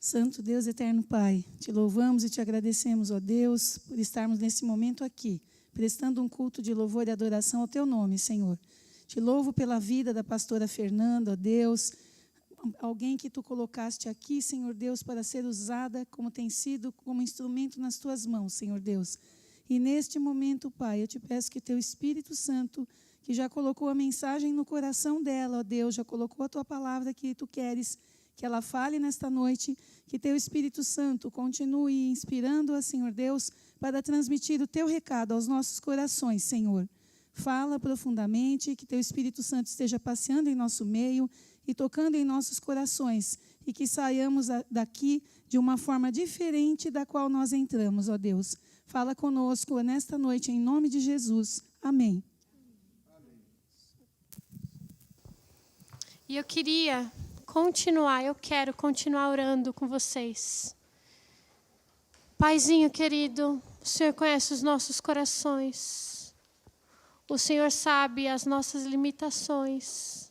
Santo Deus, eterno Pai, te louvamos e te agradecemos, ó Deus, por estarmos nesse momento aqui, prestando um culto de louvor e adoração ao teu nome, Senhor. Te louvo pela vida da pastora Fernanda, ó Deus, alguém que tu colocaste aqui, Senhor Deus, para ser usada como tem sido, como instrumento nas tuas mãos, Senhor Deus. E neste momento, Pai, eu te peço que teu Espírito Santo, que já colocou a mensagem no coração dela, ó Deus, já colocou a tua palavra que tu queres que ela fale nesta noite, que teu Espírito Santo continue inspirando-a, Senhor Deus, para transmitir o teu recado aos nossos corações, Senhor. Fala profundamente, que teu Espírito Santo esteja passeando em nosso meio e tocando em nossos corações, e que saiamos daqui de uma forma diferente da qual nós entramos, ó Deus. Fala conosco nesta noite, em nome de Jesus. Amém. E eu quero continuar orando com vocês. Paizinho querido, o Senhor conhece os nossos corações. O Senhor sabe as nossas limitações.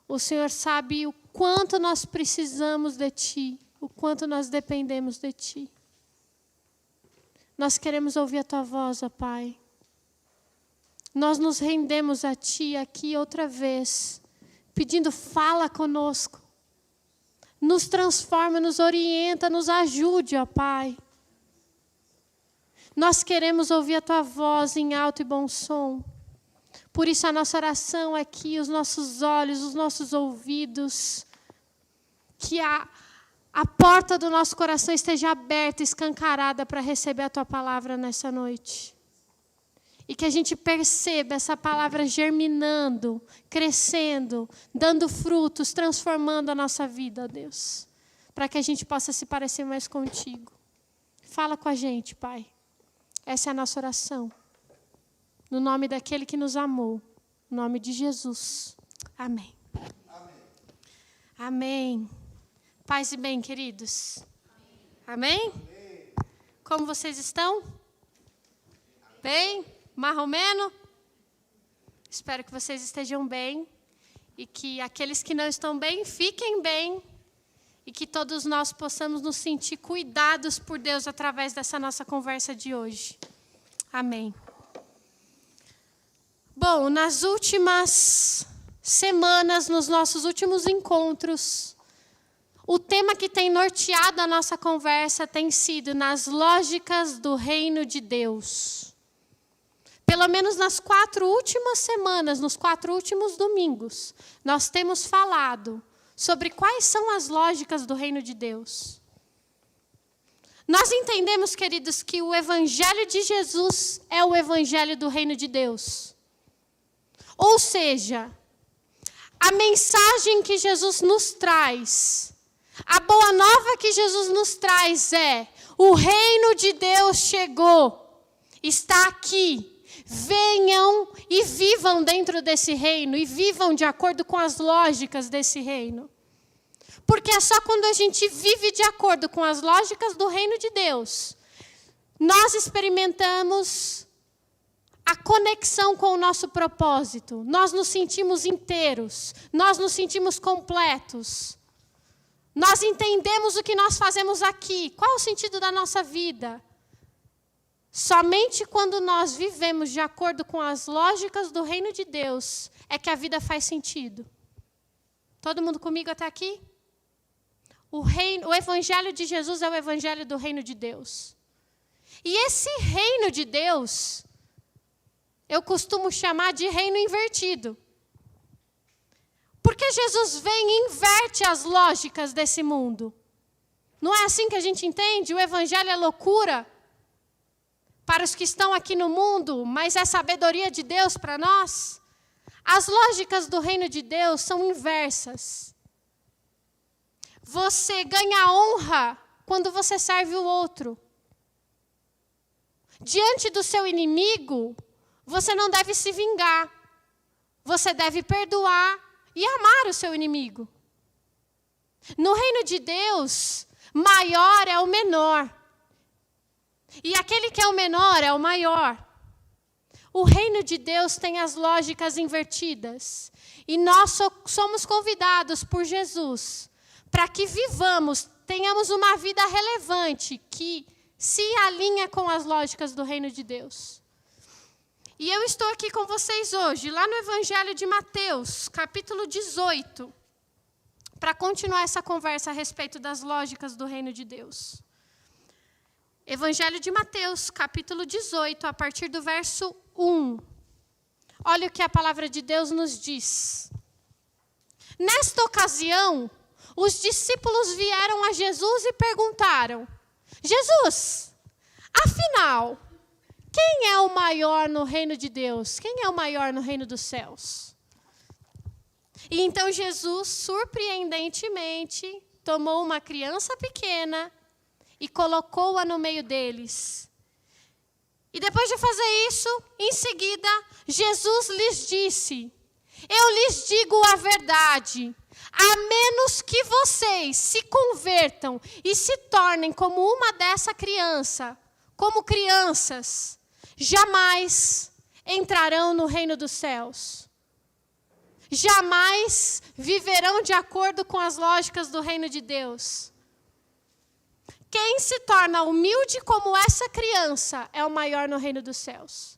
O Senhor sabe o quanto nós precisamos de Ti, o quanto nós dependemos de Ti. Nós queremos ouvir a Tua voz, ó Pai. Nós nos rendemos a Ti aqui outra vez, pedindo, fala conosco. Nos transforma, nos orienta, nos ajude, ó Pai. Nós queremos ouvir a Tua voz em alto e bom som. Por isso a nossa oração é que os nossos olhos, os nossos ouvidos, que a porta do nosso coração esteja aberta, escancarada para receber a Tua palavra nessa noite. E que a gente perceba essa palavra germinando, crescendo, dando frutos, transformando a nossa vida, ó Deus. Para que a gente possa se parecer mais contigo. Fala com a gente, Pai. Essa é a nossa oração. No nome daquele que nos amou. No nome de Jesus. Amém. Amém. Amém. Paz e bem, queridos. Amém? Amém? Como vocês estão? Bem? Marromeno? Espero que vocês estejam bem. E que aqueles que não estão bem, fiquem bem. E que todos nós possamos nos sentir cuidados por Deus através dessa nossa conversa de hoje. Amém. Bom, nas últimas semanas, nos nossos últimos encontros, o tema que tem norteado a nossa conversa tem sido nas lógicas do reino de Deus. Pelo menos nas 4 últimas semanas, nos 4 últimos domingos, nós temos falado sobre quais são as lógicas do reino de Deus. Nós entendemos, queridos, que o evangelho de Jesus é o evangelho do reino de Deus. Ou seja, a mensagem que Jesus nos traz, a boa nova que Jesus nos traz é: o reino de Deus chegou, está aqui. Venham e vivam dentro desse reino, e vivam de acordo com as lógicas desse reino. Porque é só quando a gente vive de acordo com as lógicas do reino de Deus, nós experimentamos a conexão com o nosso propósito. Nós nos sentimos inteiros, nós nos sentimos completos. Nós entendemos o que nós fazemos aqui, qual é o sentido da nossa vida. Somente quando nós vivemos de acordo com as lógicas do reino de Deus é que a vida faz sentido. Todo mundo comigo até aqui? O evangelho de Jesus é o evangelho do reino de Deus. E esse reino de Deus, eu costumo chamar de reino invertido. Porque Jesus vem e inverte as lógicas desse mundo. Não é assim que a gente entende? O evangelho é loucura para os que estão aqui no mundo, mas é sabedoria de Deus para nós. As lógicas do reino de Deus são inversas. Você ganha honra quando você serve o outro. Diante do seu inimigo, você não deve se vingar. Você deve perdoar e amar o seu inimigo. No reino de Deus, maior é o menor. E aquele que é o menor é o maior. O reino de Deus tem as lógicas invertidas. E nós somos convidados por Jesus para que vivamos, tenhamos uma vida relevante, que se alinha com as lógicas do reino de Deus. E eu estou aqui com vocês hoje, lá no Evangelho de Mateus, capítulo 18, para continuar essa conversa a respeito das lógicas do reino de Deus. Evangelho de Mateus, capítulo 18, a partir do verso 1. Olha o que a palavra de Deus nos diz. Nesta ocasião, os discípulos vieram a Jesus e perguntaram: Jesus, afinal, quem é o maior no reino de Deus? Quem é o maior no reino dos céus? E então Jesus, surpreendentemente, tomou uma criança pequena e colocou-a no meio deles. E depois de fazer isso, em seguida, Jesus lhes disse: eu lhes digo a verdade, a menos que vocês se convertam e se tornem como uma dessa criança, como crianças, jamais entrarão no reino dos céus. Jamais viverão de acordo com as lógicas do reino de Deus. Quem se torna humilde como essa criança é o maior no reino dos céus.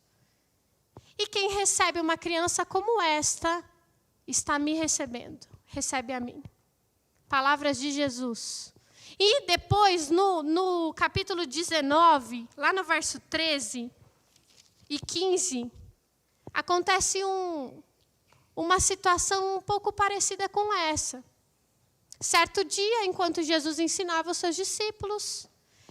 E quem recebe uma criança como esta, está me recebendo, recebe a mim. Palavras de Jesus. E depois, no capítulo 19, lá no verso 13 e 15, acontece uma situação um pouco parecida com essa. Certo dia, enquanto Jesus ensinava os seus discípulos,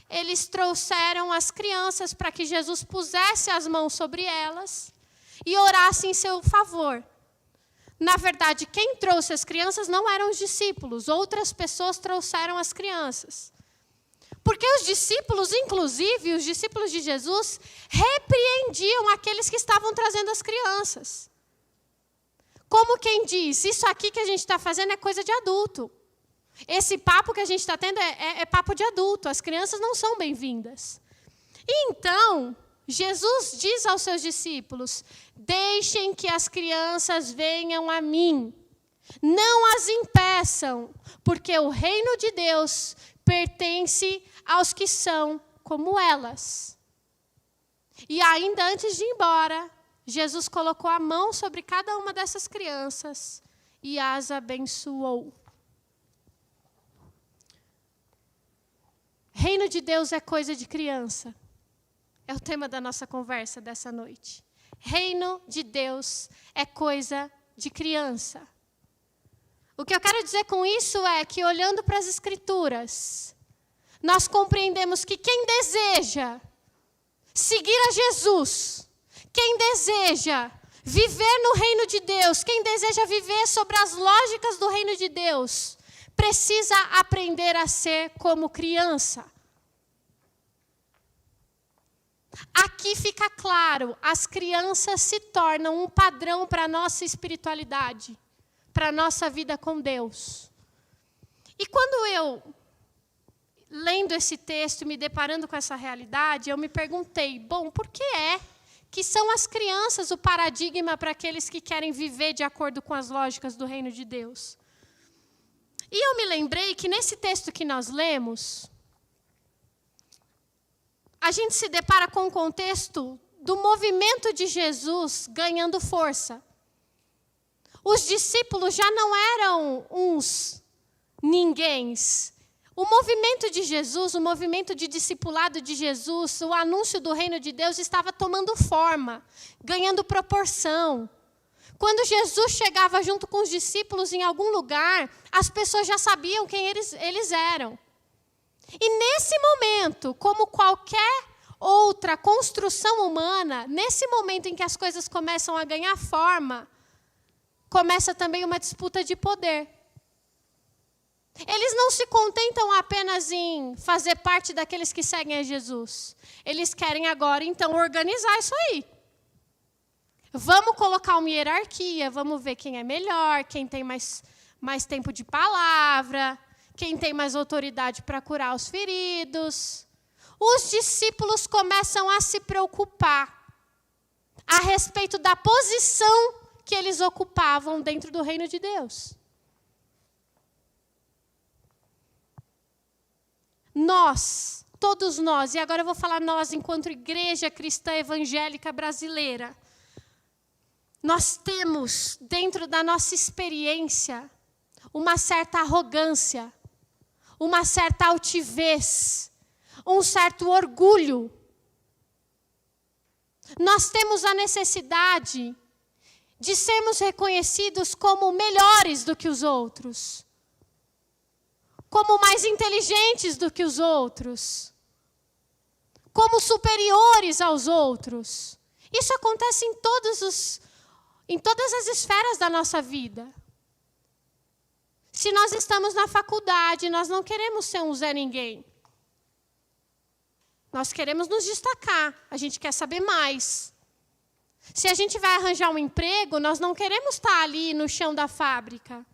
eles trouxeram as crianças para que Jesus pusesse as mãos sobre elas e orasse em seu favor. Na verdade, quem trouxe as crianças não eram os discípulos, outras pessoas trouxeram as crianças. Porque os discípulos, inclusive os discípulos de Jesus, repreendiam aqueles que estavam trazendo as crianças. Como quem diz, isso aqui que a gente está fazendo é coisa de adulto. Esse papo que a gente está tendo é papo de adulto, as crianças não são bem-vindas. E então, Jesus diz aos seus discípulos: deixem que as crianças venham a mim, não as impeçam, porque o reino de Deus pertence aos que são como elas. E ainda antes de ir embora, Jesus colocou a mão sobre cada uma dessas crianças e as abençoou. Reino de Deus é coisa de criança. É o tema da nossa conversa dessa noite. Reino de Deus é coisa de criança. O que eu quero dizer com isso é que, olhando para as Escrituras, nós compreendemos que quem deseja seguir a Jesus, quem deseja viver no reino de Deus, quem deseja viver sobre as lógicas do reino de Deus, precisa aprender a ser como criança. Aqui fica claro, as crianças se tornam um padrão para a nossa espiritualidade, para a nossa vida com Deus. E quando eu, lendo esse texto, me deparando com essa realidade, eu me perguntei, bom, por que é que são as crianças o paradigma para aqueles que querem viver de acordo com as lógicas do reino de Deus? E eu me lembrei que nesse texto que nós lemos, a gente se depara com o contexto do movimento de Jesus ganhando força. Os discípulos já não eram uns ninguéms. O movimento de Jesus, o movimento de discipulado de Jesus, o anúncio do reino de Deus estava tomando forma, ganhando proporção. Quando Jesus chegava junto com os discípulos em algum lugar, as pessoas já sabiam quem eles eram. E nesse momento, como qualquer outra construção humana, nesse momento em que as coisas começam a ganhar forma, começa também uma disputa de poder. Eles não se contentam apenas em fazer parte daqueles que seguem a Jesus. Eles querem agora, então, organizar isso aí. Vamos colocar uma hierarquia, vamos ver quem é melhor, quem tem mais tempo de palavra, quem tem mais autoridade para curar os feridos. Os discípulos começam a se preocupar a respeito da posição que eles ocupavam dentro do reino de Deus. nós, todos nós, e agora eu vou falar nós enquanto igreja cristã evangélica brasileira, nós temos dentro da nossa experiência uma certa arrogância, uma certa altivez, um certo orgulho. Nós temos a necessidade de sermos reconhecidos como melhores do que os outros, como mais inteligentes do que os outros, como superiores aos outros. Isso acontece em todas as esferas da nossa vida. Se nós estamos na faculdade, nós não queremos ser um Zé Ninguém. Nós queremos nos destacar, a gente quer saber mais. Se a gente vai arranjar um emprego, nós não queremos estar ali no chão da fábrica.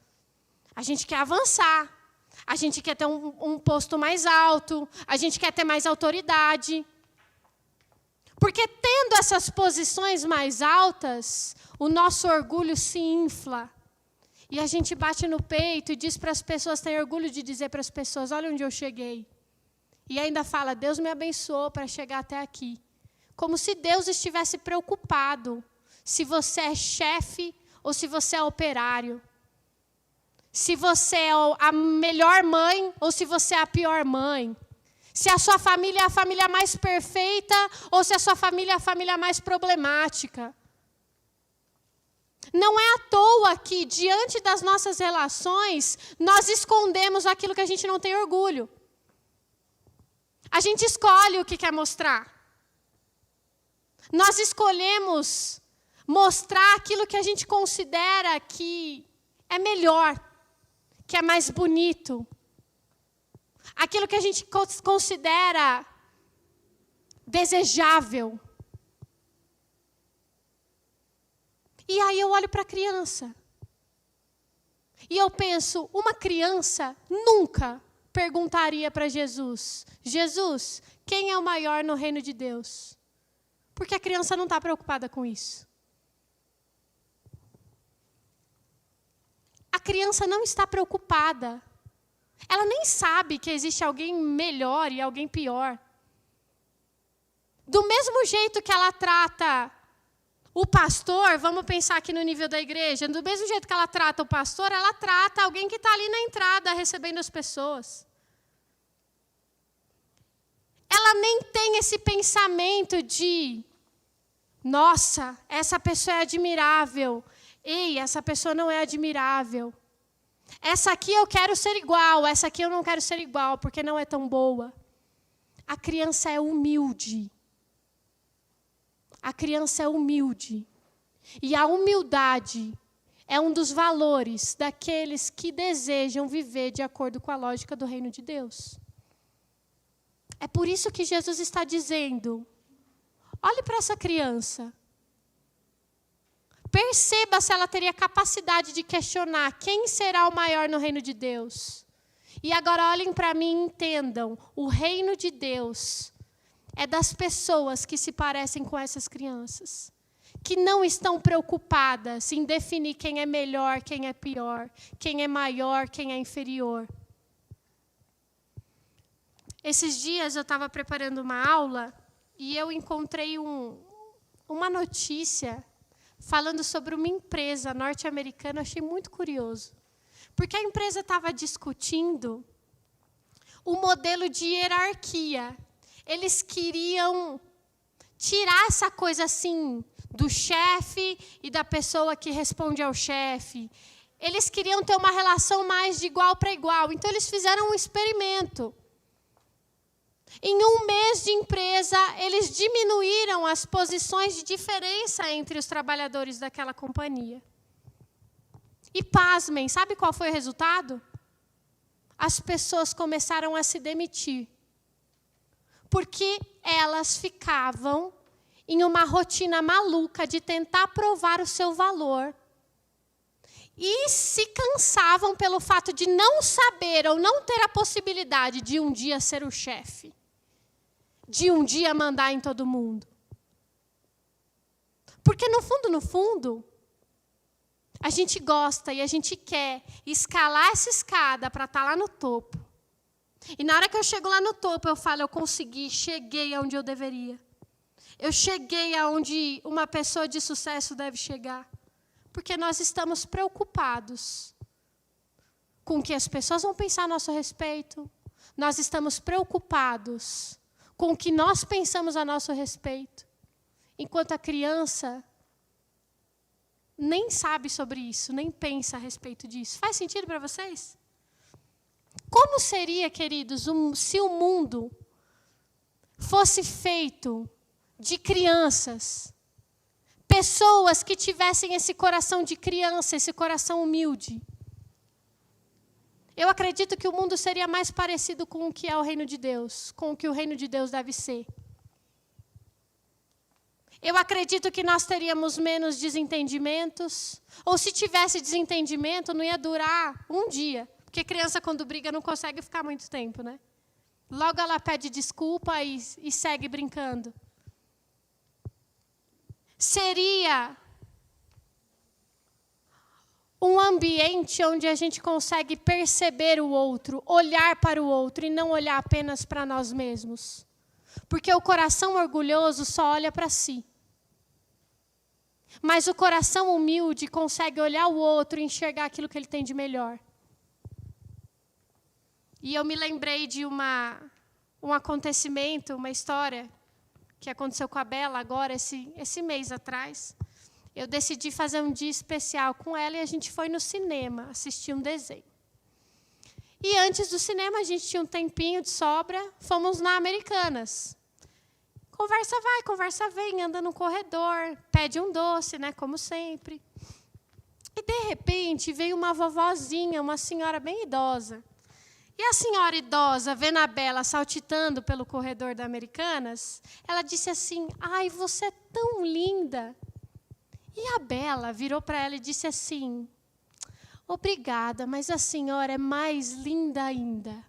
A gente quer avançar, a gente quer ter um posto mais alto, a gente quer ter mais autoridade. Porque tendo essas posições mais altas, o nosso orgulho se infla. E a gente bate no peito e diz para as pessoas, tem orgulho de dizer para as pessoas, olha onde eu cheguei. E ainda fala, Deus me abençoou para chegar até aqui. Como se Deus estivesse preocupado se você é chefe ou se você é operário. Se você é a melhor mãe ou se você é a pior mãe. Se a sua família é a família mais perfeita ou se a sua família é a família mais problemática. Não é à toa que, diante das nossas relações, nós escondemos aquilo que a gente não tem orgulho. A gente escolhe o que quer mostrar. Nós escolhemos mostrar aquilo que a gente considera que é melhor, que é mais bonito. Aquilo que a gente considera desejável. E aí eu olho para a criança. E eu penso, uma criança nunca perguntaria para Jesus, Jesus, quem é o maior no reino de Deus? Porque a criança não está preocupada com isso. A criança não está preocupada. Ela nem sabe que existe alguém melhor e alguém pior. Do mesmo jeito que ela trata o pastor, vamos pensar aqui no nível da igreja, do mesmo jeito que ela trata o pastor, ela trata alguém que está ali na entrada recebendo as pessoas. Ela nem tem esse pensamento de, nossa, essa pessoa é admirável. Ei, essa pessoa não é admirável. Essa aqui eu quero ser igual, essa aqui eu não quero ser igual, porque não é tão boa. A criança é humilde. A criança é humilde. E a humildade é um dos valores daqueles que desejam viver de acordo com a lógica do reino de Deus. É por isso que Jesus está dizendo, olhe para essa criança. Perceba se ela teria capacidade de questionar quem será o maior no reino de Deus. E agora olhem para mim e entendam, o reino de Deus é das pessoas que se parecem com essas crianças, que não estão preocupadas em definir quem é melhor, quem é pior, quem é maior, quem é inferior. Esses dias eu estava preparando uma aula e eu encontrei uma notícia falando sobre uma empresa norte-americana. Achei muito curioso, porque a empresa estava discutindo o modelo de hierarquia. Eles queriam tirar essa coisa assim do chefe e da pessoa que responde ao chefe. Eles queriam ter uma relação mais de igual para igual. Então, eles fizeram um experimento. Em um mês de empresa, eles diminuíram as posições de diferença entre os trabalhadores daquela companhia. E pasmem, sabe qual foi o resultado? As pessoas começaram a se demitir. Porque elas ficavam em uma rotina maluca de tentar provar o seu valor. E se cansavam pelo fato de não saber ou não ter a possibilidade de um dia ser o chefe. De um dia mandar em todo mundo. Porque no fundo, a gente gosta e a gente quer escalar essa escada para estar lá no topo. E na hora que eu chego lá no topo, eu falo, eu consegui, cheguei aonde eu deveria. Eu cheguei aonde uma pessoa de sucesso deve chegar. Porque nós estamos preocupados com o que as pessoas vão pensar a nosso respeito. Nós estamos preocupados com o que nós pensamos a nosso respeito. Enquanto a criança nem sabe sobre isso, nem pensa a respeito disso. Faz sentido para vocês? Como seria, queridos, se o mundo fosse feito de crianças, pessoas que tivessem esse coração de criança, esse coração humilde? Eu acredito que o mundo seria mais parecido com o que é o reino de Deus, com o que o reino de Deus deve ser. Eu acredito que nós teríamos menos desentendimentos, ou se tivesse desentendimento, não ia durar um dia. Porque criança, quando briga, não consegue ficar muito tempo, né? Logo ela pede desculpa e segue brincando. Seria um ambiente onde a gente consegue perceber o outro, olhar para o outro e não olhar apenas para nós mesmos. Porque o coração orgulhoso só olha para si. Mas o coração humilde consegue olhar o outro e enxergar aquilo que ele tem de melhor. E eu me lembrei de um acontecimento, uma história que aconteceu com a Bela agora, esse mês atrás. Eu decidi fazer um dia especial com ela e a gente foi no cinema assistir um desenho. E antes do cinema, a gente tinha um tempinho de sobra, fomos na Americanas. Conversa vai, conversa vem, anda no corredor, pede um doce, né, como sempre. E, de repente, veio uma vovozinha, uma senhora bem idosa. E a senhora idosa, vendo a Bela saltitando pelo corredor da Americanas, ela disse assim, ai, você é tão linda. E a Bela virou para ela e disse assim, obrigada, mas a senhora é mais linda ainda.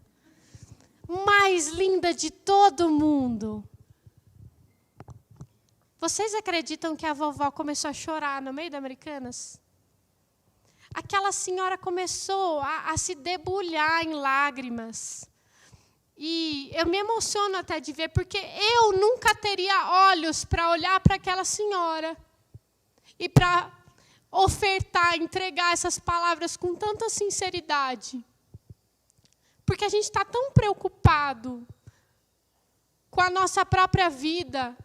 Mais linda de todo mundo. Vocês acreditam que a vovó começou a chorar no meio da Americanas? Aquela senhora começou a se debulhar em lágrimas. E eu me emociono até de ver, porque eu nunca teria olhos para olhar para aquela senhora e para ofertar, entregar essas palavras com tanta sinceridade. Porque a gente está tão preocupado com a nossa própria vida,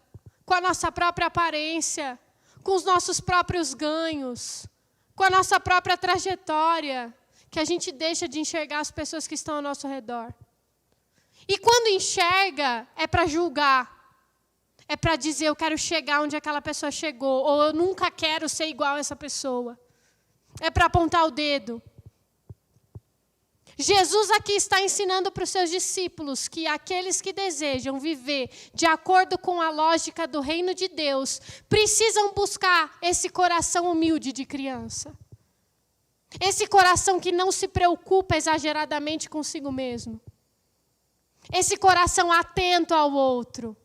com a nossa própria aparência, com os nossos próprios ganhos, com a nossa própria trajetória, que a gente deixa de enxergar as pessoas que estão ao nosso redor. E quando enxerga, é para julgar. É para dizer, eu quero chegar onde aquela pessoa chegou, ou eu nunca quero ser igual a essa pessoa. É para apontar o dedo. Jesus aqui está ensinando para os seus discípulos que aqueles que desejam viver de acordo com a lógica do reino de Deus, precisam buscar esse coração humilde de criança. Esse coração que não se preocupa exageradamente consigo mesmo. Esse coração atento ao outro.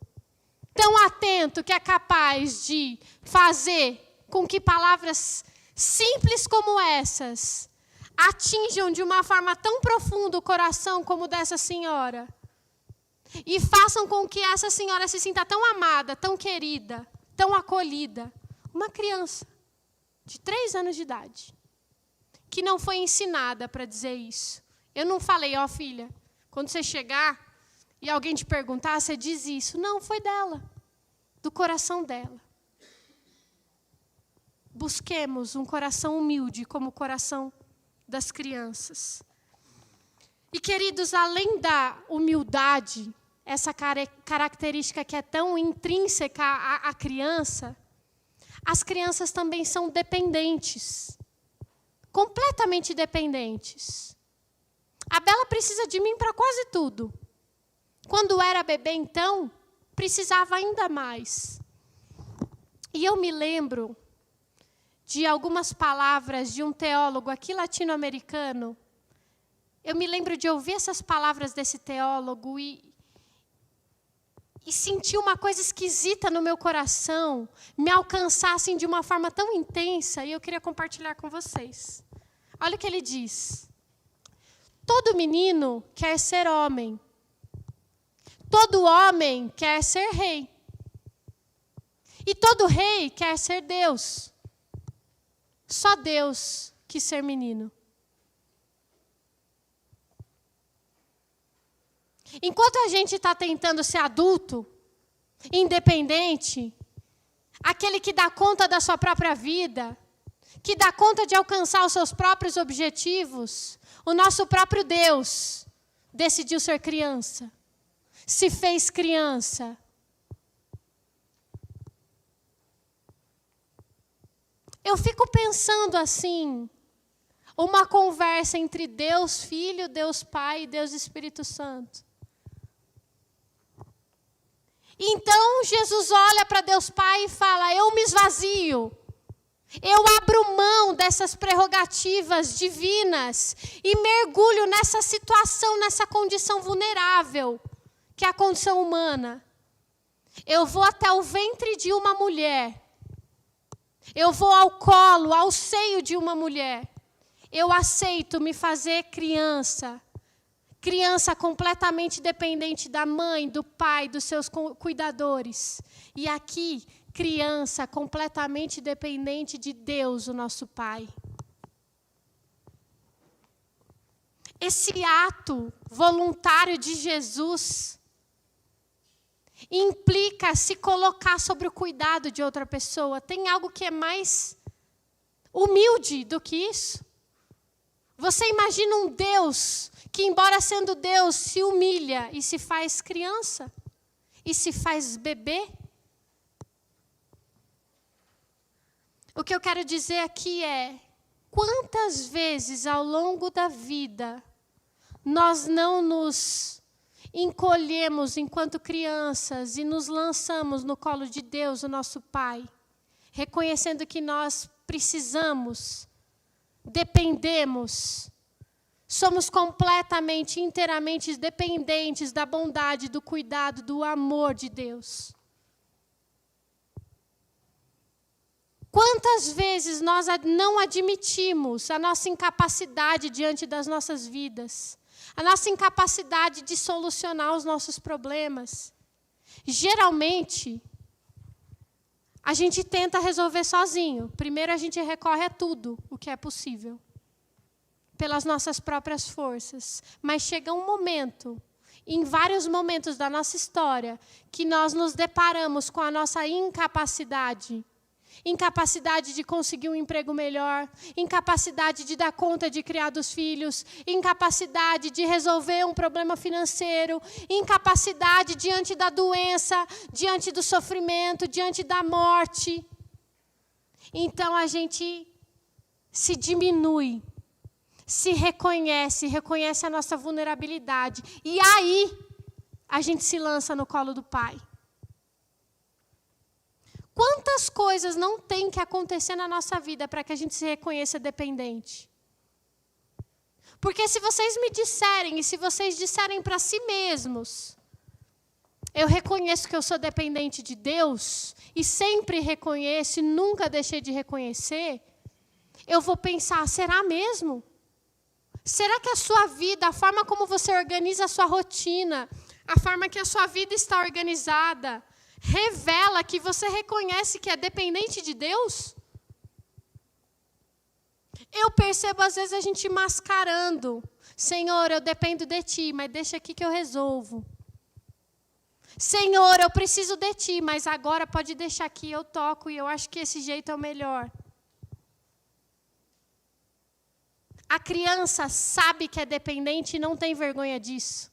Tão atento que é capaz de fazer com que palavras simples como essas atinjam de uma forma tão profunda o coração como o dessa senhora. E façam com que essa senhora se sinta tão amada, tão querida, tão acolhida. Uma criança de 3 anos de idade, que não foi ensinada para dizer isso. Eu não falei, ó filha, quando você chegar e alguém te perguntar, você diz isso. Não, foi dela, do coração dela. Busquemos um coração humilde como o coração das crianças. E, queridos, além da humildade, essa característica que é tão intrínseca à criança, as crianças também são dependentes. Completamente dependentes. A Bela precisa de mim para quase tudo. Quando era bebê, então, precisava ainda mais. E eu me lembro de algumas palavras de um teólogo aqui latino-americano. Eu me lembro de ouvir essas palavras desse teólogo e sentir uma coisa esquisita no meu coração, me alcançar assim, de uma forma tão intensa, e eu queria compartilhar com vocês. Olha o que ele diz. Todo menino quer ser homem, Todo homem quer ser rei. E todo rei quer ser Deus. Só Deus quis ser menino. Enquanto a gente está tentando ser adulto, independente, aquele que dá conta da sua própria vida, que dá conta de alcançar os seus próprios objetivos, o nosso próprio Deus decidiu ser criança, se fez criança. Eu fico pensando assim, uma conversa entre Deus Filho, Deus Pai e Deus Espírito Santo. Então Jesus olha para Deus Pai e fala: eu me esvazio, eu abro mão dessas prerrogativas divinas e mergulho nessa situação, nessa condição vulnerável, que é a condição humana. Eu vou até o ventre de uma mulher. Eu vou ao colo, ao seio de uma mulher. Eu aceito me fazer criança. Criança completamente dependente da mãe, do pai, dos seus cuidadores. E aqui, criança completamente dependente de Deus, o nosso Pai. Esse ato voluntário de Jesus implica se colocar sobre o cuidado de outra pessoa. Tem algo que é mais humilde do que isso? Você imagina um Deus que, embora sendo Deus, se humilha e se faz criança? E se faz bebê? O que eu quero dizer aqui é: quantas vezes ao longo da vida nós não nos encolhemos enquanto crianças e nos lançamos no colo de Deus, o nosso Pai, reconhecendo que nós precisamos, dependemos, somos completamente, inteiramente dependentes da bondade, do cuidado, do amor de Deus. Quantas vezes nós não admitimos a nossa incapacidade diante das nossas vidas, a nossa incapacidade de solucionar os nossos problemas? Geralmente, a gente tenta resolver sozinho. Primeiro a gente recorre a tudo o que é possível, pelas nossas próprias forças. Mas chega um momento, em vários momentos da nossa história, que nós nos deparamos com a nossa incapacidade. Incapacidade de conseguir um emprego melhor, incapacidade de dar conta de criar dos filhos, incapacidade de resolver um problema financeiro, incapacidade diante da doença, diante do sofrimento, diante da morte. Então a gente se diminui, se reconhece a nossa vulnerabilidade. E aí a gente se lança no colo do Pai. Quantas coisas não tem que acontecer na nossa vida para que a gente se reconheça dependente? Porque se vocês me disserem, e se vocês disserem para si mesmos, eu reconheço que eu sou dependente de Deus, e sempre reconheço e nunca deixei de reconhecer, eu vou pensar: será mesmo? Será que a sua vida, a forma como você organiza a sua rotina, a forma que a sua vida está organizada, revela que você reconhece que é dependente de Deus? Eu percebo às vezes a gente mascarando: Senhor, eu dependo de Ti, mas deixa aqui que eu resolvo. Senhor, eu preciso de Ti, mas agora pode deixar aqui, eu toco e eu acho que esse jeito é o melhor. A criança sabe que é dependente e não tem vergonha disso.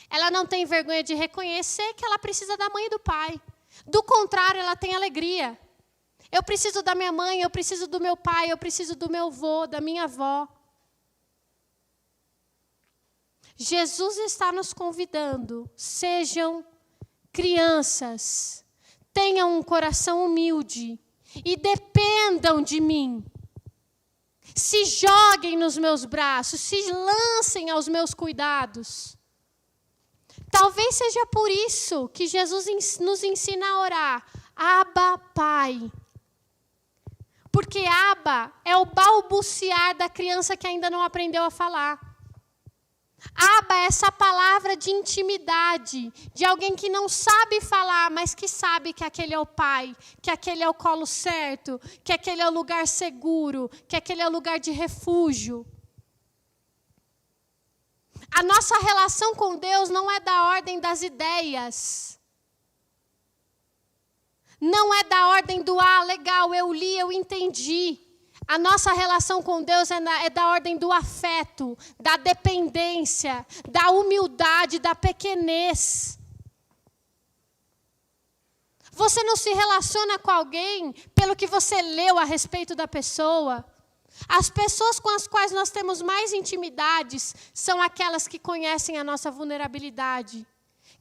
Ela não tem vergonha de reconhecer que ela precisa da mãe e do pai. Do contrário, ela tem alegria. Eu preciso da minha mãe, eu preciso do meu pai, eu preciso do meu avô, da minha avó. Jesus está nos convidando: sejam crianças, tenham um coração humilde e dependam de mim. Se joguem nos meus braços, se lancem aos meus cuidados. Talvez seja por isso que Jesus nos ensina a orar: Abba, Pai. Porque Abba é o balbuciar da criança que ainda não aprendeu a falar. Abba é essa palavra palavra de intimidade, de alguém que não sabe falar, mas que sabe que aquele é o pai, que aquele é o colo certo, que aquele é o lugar seguro, que aquele é o lugar de refúgio. A nossa relação com Deus não é da ordem das ideias. Não é da ordem do, legal, eu li, eu entendi. A nossa relação com Deus é da ordem do afeto, da dependência, da humildade, da pequenez. Você não se relaciona com alguém pelo que você leu a respeito da pessoa. As pessoas com as quais nós temos mais intimidades são aquelas que conhecem a nossa vulnerabilidade,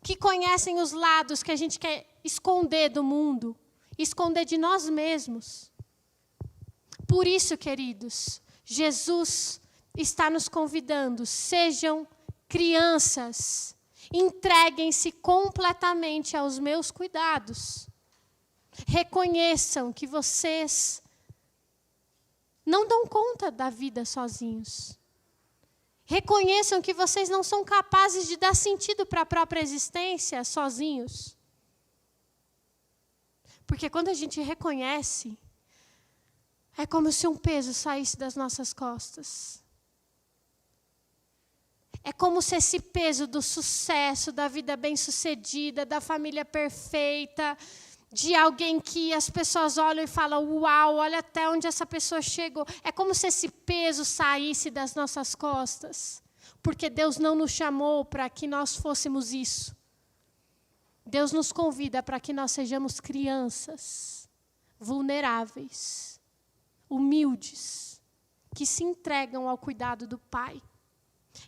que conhecem os lados que a gente quer esconder do mundo, esconder de nós mesmos. Por isso, queridos, Jesus está nos convidando, sejam crianças, entreguem-se completamente aos meus cuidados. Reconheçam que vocês não dão conta da vida sozinhos. Reconheçam que vocês não são capazes de dar sentido para a própria existência sozinhos. Porque quando a gente reconhece, é como se um peso saísse das nossas costas. É como se esse peso do sucesso, da vida bem-sucedida, da família perfeita, de alguém que as pessoas olham e falam, uau, olha até onde essa pessoa chegou. É como se esse peso saísse das nossas costas. Porque Deus não nos chamou para que nós fôssemos isso. Deus nos convida para que nós sejamos crianças, vulneráveis, humildes, que se entregam ao cuidado do Pai.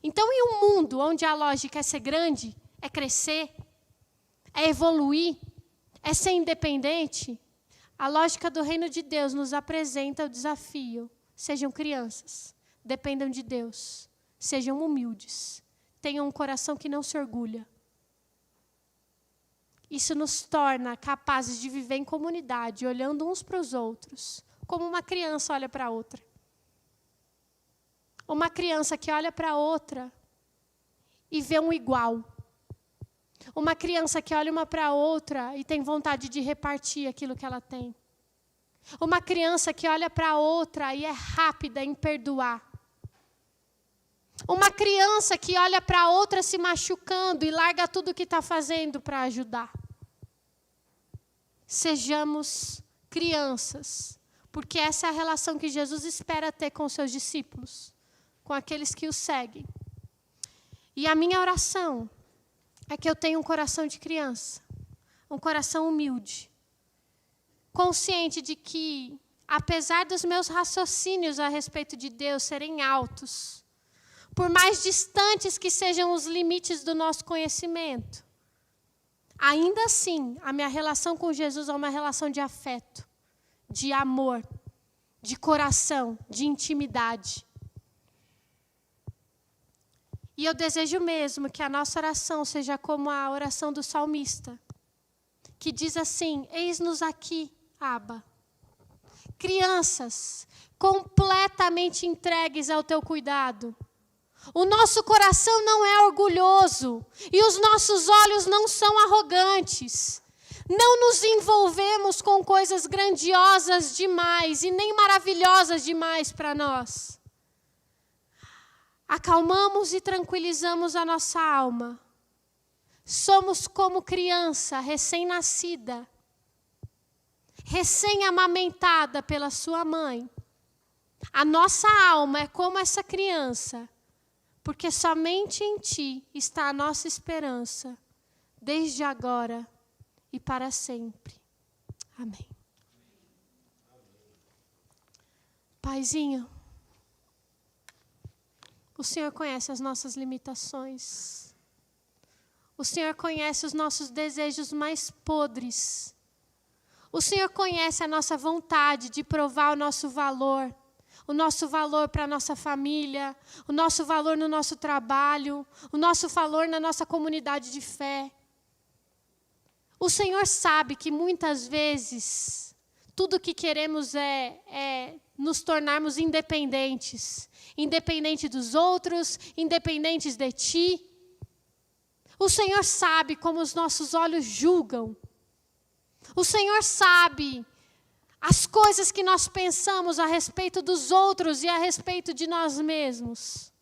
Então, em um mundo onde a lógica é ser grande, é crescer, é evoluir, é ser independente, a lógica do reino de Deus nos apresenta o desafio. Sejam crianças, dependam de Deus, sejam humildes, tenham um coração que não se orgulha. Isso nos torna capazes de viver em comunidade, olhando uns para os outros, como uma criança olha para a outra. Uma criança que olha para a outra e vê um igual. Uma criança que olha uma para a outra e tem vontade de repartir aquilo que ela tem. Uma criança que olha para a outra e é rápida em perdoar. Uma criança que olha para a outra se machucando e larga tudo o que está fazendo para ajudar. Sejamos crianças, porque essa é a relação que Jesus espera ter com os seus discípulos, com aqueles que o seguem. E a minha oração é que eu tenha um coração de criança, um coração humilde, consciente de que, apesar dos meus raciocínios a respeito de Deus serem altos, por mais distantes que sejam os limites do nosso conhecimento, ainda assim, a minha relação com Jesus é uma relação de afeto, de amor, de coração, de intimidade. E eu desejo mesmo que a nossa oração seja como a oração do salmista, que diz assim, eis-nos aqui, Abba. Crianças, completamente entregues ao teu cuidado. O nosso coração não é orgulhoso e os nossos olhos não são arrogantes. Não nos envolvemos com coisas grandiosas demais e nem maravilhosas demais para nós. Acalmamos e tranquilizamos a nossa alma. Somos como criança recém-nascida, recém-amamentada pela sua mãe. A nossa alma é como essa criança, porque somente em Ti está a nossa esperança, desde agora e para sempre. Amém. Paizinho, o Senhor conhece as nossas limitações. O Senhor conhece os nossos desejos mais podres. O Senhor conhece a nossa vontade de provar o nosso valor para a nossa família, o nosso valor no nosso trabalho, o nosso valor na nossa comunidade de fé. O Senhor sabe que muitas vezes tudo o que queremos é nos tornarmos independentes. Independente dos outros, independentes de Ti. O Senhor sabe como os nossos olhos julgam. O Senhor sabe as coisas que nós pensamos a respeito dos outros e a respeito de nós mesmos.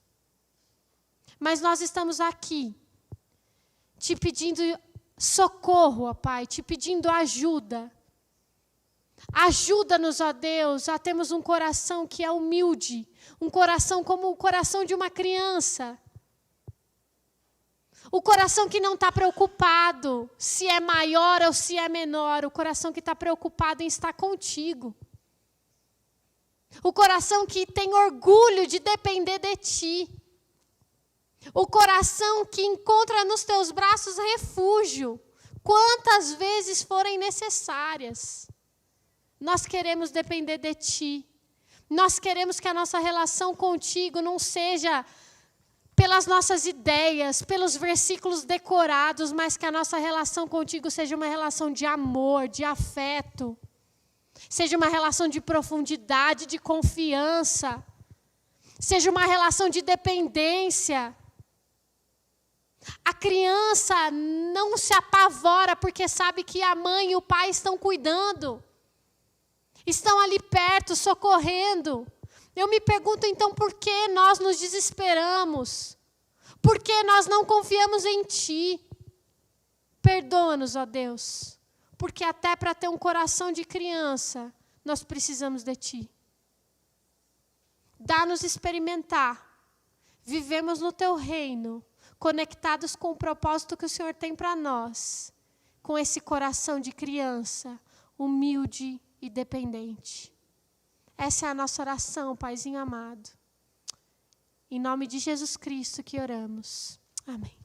Mas nós estamos aqui, te pedindo socorro, ó Pai, te pedindo ajuda. Ajuda-nos, ó Deus, a termos um coração que é humilde, um coração como o coração de uma criança. O coração que não está preocupado se é maior ou se é menor. O coração que está preocupado em estar contigo. O coração que tem orgulho de depender de ti. O coração que encontra nos teus braços refúgio, quantas vezes forem necessárias. Nós queremos depender de ti. Nós queremos que a nossa relação contigo não seja pelas nossas ideias, pelos versículos decorados, mas que a nossa relação contigo seja uma relação de amor, de afeto. Seja uma relação de profundidade, de confiança. Seja uma relação de dependência. A criança não se apavora porque sabe que a mãe e o pai estão cuidando. Estão ali perto, socorrendo. Eu me pergunto então por que nós nos desesperamos? Por que nós não confiamos em ti? Perdoa-nos, ó Deus, porque até para ter um coração de criança, nós precisamos de ti. Dá-nos experimentar, vivemos no teu reino, conectados com o propósito que o Senhor tem para nós, com esse coração de criança, humilde e dependente. Essa é a nossa oração, Paizinho amado. Em nome de Jesus Cristo que oramos. Amém.